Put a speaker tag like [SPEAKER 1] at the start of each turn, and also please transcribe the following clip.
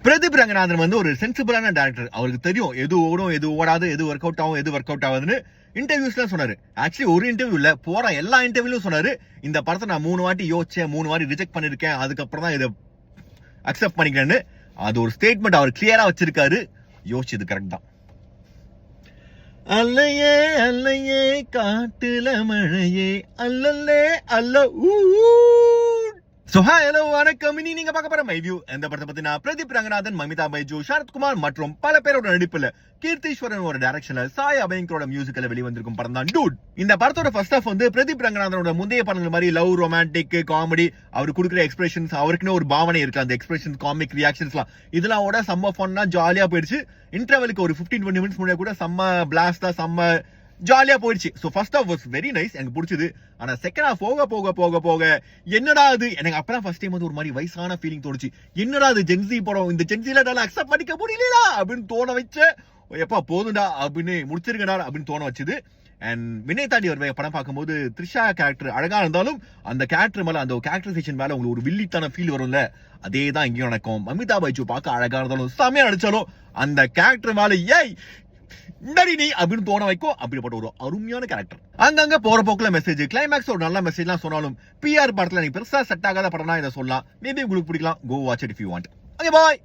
[SPEAKER 1] பிரதீப் ரங்கநாதன் வந்து ஒரு சென்சிபிளான டேரக்டர். அவருக்கு தெரியும் எது ஓடும், எது ஓடாது, எது ஒர்க் அவுட் ஆகும், எது ஒர்க் அவுட் ஆகுதுன்னு இன்டர்வியூஸ்லாம் சொன்னாரு. ஆக்சுவலி ஒரு இன்டர்வியூ இல்ல, போற எல்லா இன்டர்வியூலும் சொன்னாரு, இந்த படத்தை நான் 3 வாட்டி யோசிச்சேன், 3 வாட்டி ரிஜெக்ட் பண்ணிருக்கேன், அதுக்கப்புறம் தான் இதை அக்செப்ட் பண்ணிக்கிறேன்னு. அது ஒரு ஸ்டேட்மெண்ட் அவர் கிளியரா வச்சிருக்காரு. யோசிச்சது கரெக்ட் தான். அல்லையே அல்லையே காட்டுல மழையே அல்லல்லே அல்ல ஊ. So hi hello வணக்கம். இனி நீங்க பார்க்க போற மை வியூ இந்த படத்தை பத்தினா பிரதீப் ரங்கநாதன், மமிதா பைஜு, சரத்குமார் மற்றும் பல பேரோட நடிப்புல கீர்த்தீஸ்வரன் ஒரு டைரக்ஷன்ல சாய் அபயங்கரோட மியூசிக்ல வெளிவந்திருக்கும் படம் தான் டூட். இந்த படத்தோட ஃபர்ஸ்ட் ஹாஃப் வந்து பிரதீப் ரங்கநாதனோட முந்தைய படங்கள் மாதிரி லவ், ரொமான்டிக், காமெடி, அவர் கொடுக்குற எக்ஸ்பிரஷன்ஸ், அவருக்குன்னு ஒரு பாவனை இருக்கு, அந்த எக்ஸ்பிரஷன்ஸ், காமிக் ரியாக்ஷன்ஸ்லாம் இதெல்லாம் ஓட செம்ம ஃபன்னா ஜாலியா போயிடுச்சு. இன்டர்வலுக்கு ஒரு 15-20 மினிட்ஸ் முன்னாடி கூட செம்ம பிளாஸ்டா செம்ம ஜாலியா போயிடுச்சு. So first half was very nice, எனக்கு பிடிச்சது. ஆனா செகண்ட் ஹாஃப் போக போக போக போக என்னடா அது, எனக்கு அப்பதான் ஃபர்ஸ்ட் டைம் வந்து ஒரு மாதிரி வயசான ஃபீலிங் தோணுச்சு. என்னடா அது ஜென்சி படம், இந்த ஜென்சில என்னால அக்செப்ட் பண்ணிக்க முடியலடா அப்படின்னு தோண வச்சு, எப்பா போதுண்டா அப்படின்னு முடிச்சிருக்கடா அப்படின்னு தோண வச்சுது. அண்ட் வினய் தாண்டி ஒரு படம் பார்க்கும்போது த்ரிஷா கேரக்டர் அழகா இருந்தாலும் அந்த கேரக்டர் மேல, அந்த கேரக்டரைசேஷன் மேல உங்களுக்கு ஒரு வில்லித்தான ஃபீல் வரும்ல, அதே தான் இங்கேயும் நடக்கும். மமிதா பைஜு பார்க்க அழகா இருந்தாலும் செமையா நடிச்சாலும் அந்த கேரக்டர் மேல ஏய் நடினி அப்படின்னு தோண வைக்கும். அப்படிப்பட்ட ஒரு அருமையான கேரக்டர். அங்கங்க போற போக்குல மெசேஜ், கிளைமேக்ஸ் ஒரு நல்ல மெசேஜ்லாம் சொன்னாலும் பிஆர் படத்துல நீ பெருசா செட் ஆகாத படம்னா இதை சொல்லலாம். மேபி உங்களுக்கு பிடிக்கலாம். Go watch it if you want. Okay bye.